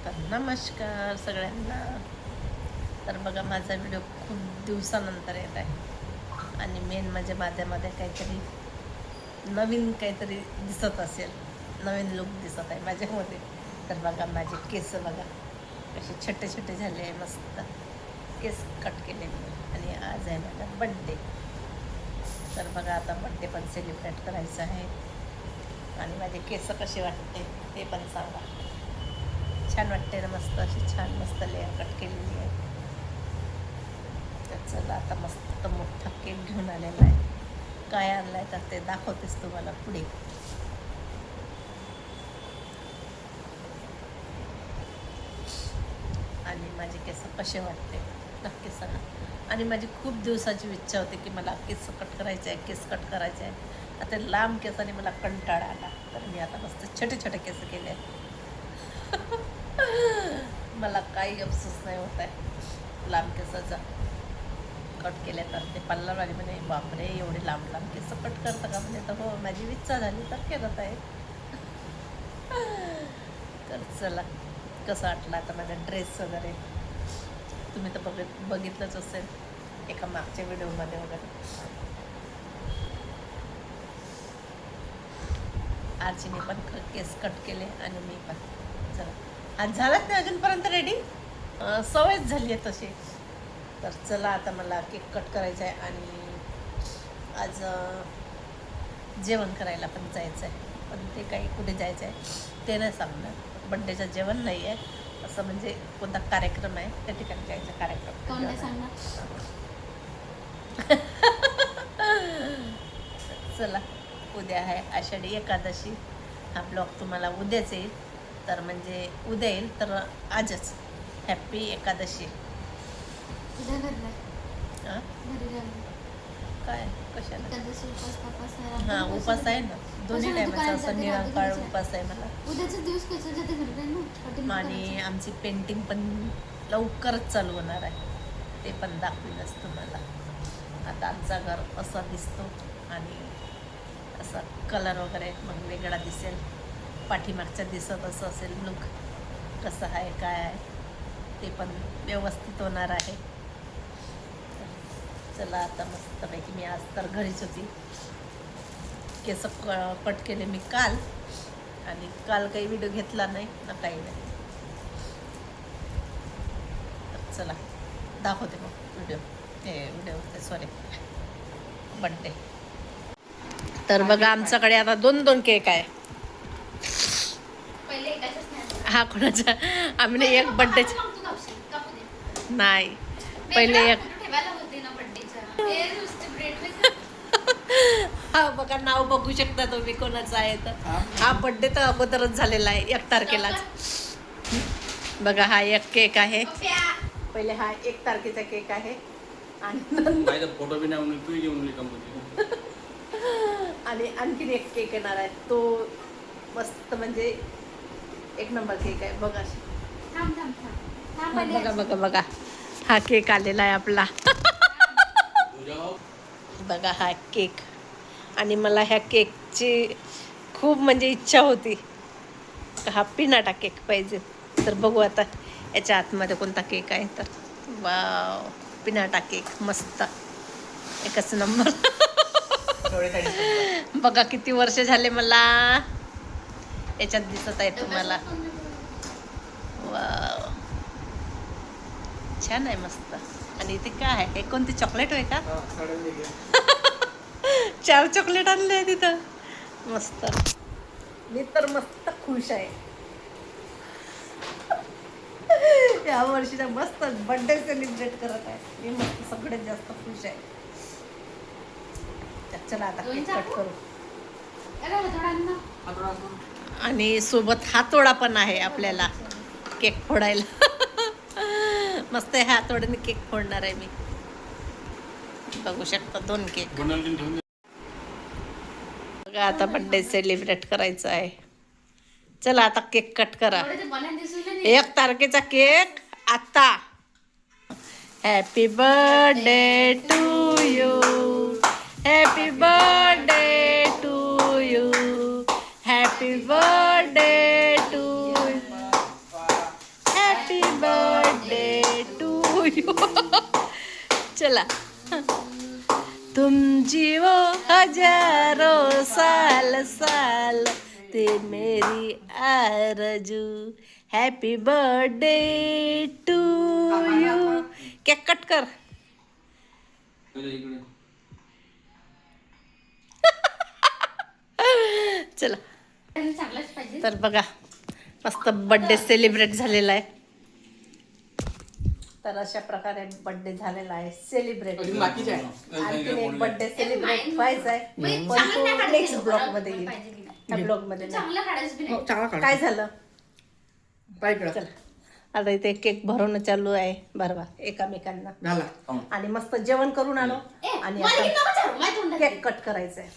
तर नमस्कार सगळ्यांना. तर बघा माझा व्हिडिओ खूप दिवसानंतर येत आहे आणि मेन म्हणजे माझ्यामध्ये काहीतरी नवीन काहीतरी दिसत असेल, नवीन लुक दिसत आहे माझ्यामध्ये. तर बघा माझे केस बघा कसे छोटे छोटे झाले आहे, मस्त केस कट केले मी. आणि आज आहे माझा बड्डे. तर बघा आता बड्डे पण सेलिब्रेट करायचं आहे आणि माझे केस कसे वाटते ते पण सांगा. छान वाटते ना, मस्त अशी छान मस्त लेअर कट केलेली आहे. तर चला आता मस्त मोठा केक घेऊन आलेला आहे. काय आणलं आहे तर ते दाखवतेच तुम्हाला पुढे. आणि माझे केस कसे वाटते नक्की सांगा. आणि माझी खूप दिवसाची इच्छा होती की मला केस कट करायचे आहे, केस कट करायचे आहे. आता लांब केसाने मला कंटाळा आला, तर मी आता मस्त छोटे छोटे केस केले आहेत. मला काही अफसोस नाही होत आहे लांब केसाचा. कट केले तर ते पार्लरवाले म्हणे बापरे एवढे लांब लांब केस कट करतं का म्हणे. तर हो, माझी इच्छा झाली तर करत आहे. तर चला, कसं वाटलं आता माझा ड्रेस वगैरे तुम्ही तर बघितलंच असेल एका मागच्या व्हिडिओमध्ये वगैरे. आजीने पण केस कट केले आणि मी पण. चला, आज झालंच नाही अजूनपर्यंत रेडी, सवयच झाली आहे तशी. तर चला आता मला केक कट करायचा आहे आणि आज जेवण करायला पण जायचं आहे. पण ते काही कुठे जायचं आहे ते नाही सांगणार. बड्डेचं जेवण नाही आहे, असं म्हणजे कोणता कार्यक्रम आहे त्या ठिकाणी जायचं. कार्यक्रम चला, उद्या आहे आषाढी एकादशी. हा ब्लॉग तुम्हाला उद्याच येईल, तर म्हणजे उद्या येईल तर आजच हॅप्पी एकादशी. काय कशाला? हां, उपास आहे ना, दोन्ही टायमाचा असं निरंकाळ उपास आहे मला. आणि आमची पेंटिंग पण लवकरच चालू होणार आहे, ते पण दाखवेलच तुम्हाला. आता आमचा घर असा दिसतो आणि असा कलर वगैरे मग वेगळा दिसेल. पाठीमागच्या दिसत असं असेल लुक कसं आहे काय आहे ते पण व्यवस्थित होणार आहे. चला आता मस्तपैकी मी आज तर घरीच होती. केस कट केले मी काल आणि काल काही व्हिडिओ घेतला नाही ना काही नाही. तर चला दाखवते मग व्हिडिओ सॉरी बड्डे. तर बघा आमच्याकडे आता 2-2 केक आहे. हा कोणाचा? आम्ही एक बड्डेचा नाही, पहिले एक. हा बघा, नाव बघू शकता तुम्ही कोणाचं आहे तर. हा बड्डे तर अगोदरच झालेला आहे 1 तारखेलाच. बघा हा एक केक आहे. पहिले हा 1 तारखेचा केक आहे आणि फोटो बी नाही तू घेऊन आणि आणखीन एक केक येणार आहे, तो मस्त म्हणजे 1 नंबर केक आहे. बघा बघा बघा बघा, हा केक आलेला आहे आपला. बघा हा केक. आणि मला ह्या केकची खूप म्हणजे इच्छा होती, हा पिनाटा केक पाहिजे. तर बघू आता याच्या आतमध्ये कोणता केक आहे. तर वाव, पिनाटा केक मस्त, एकच नंबर. बघा किती वर्ष झाले मला याच्यात दिसत आहे तुम्हाला. वाव, छान आहे मस्त. आणि इथे काय आहे, हे कोणती चॉकलेट आहे का? 4 चॉकलेट आणले आहे तिथं. मस्त, मी तर मस्त खुश आहे. या वर्षीचा मस्त बर्थडे सेलिब्रेट करत आहे मी, मस्त सगळ्यात जास्त खुश आहे. चला आता केक कट करू. आणि सोबत हातोडा पण आहे आपल्याला केक फोडायला. मस्त आहे, हातोड्याने केक फोडणार आहे मी. बघू शकता 2 केक. बघा आता बर्थडे सेलिब्रेट करायचं आहे. चला आता केक कट करा. 1 तारखेचा केक आता. Happy birthday to you, happy birthday to you, happy birthday to. You. चला. तुम जीवो हजारों साल साल ते मेरी आरजू. Happy birthday to you. Cake cut कर. चला. तर बघा मस्त बर्थडे सेलिब्रेट झालेला आहे. तर अशा प्रकारे बर्थडे झालेला आहे सेलिब्रेट. आणखीन एक बर्थडे सेलिब्रेट व्हायचा आहे पण तो नेक्स्ट ब्लॉग मध्ये येईल. त्या ब्लॉग मध्ये काय झालं. चला आता इथे केक भरवणं चालू आहे. भरवा एकामेकांना आणि मस्त जेवण करून आलो आणि आता केक कट करायचंय.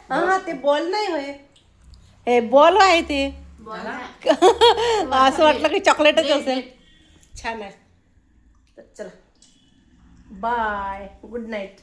हा ते बॉल नाही होय हे बॉल आहे ते. असं वाटलं की चॉकलेटच असेल. छान आहे. तर चला बाय गुड नाईट.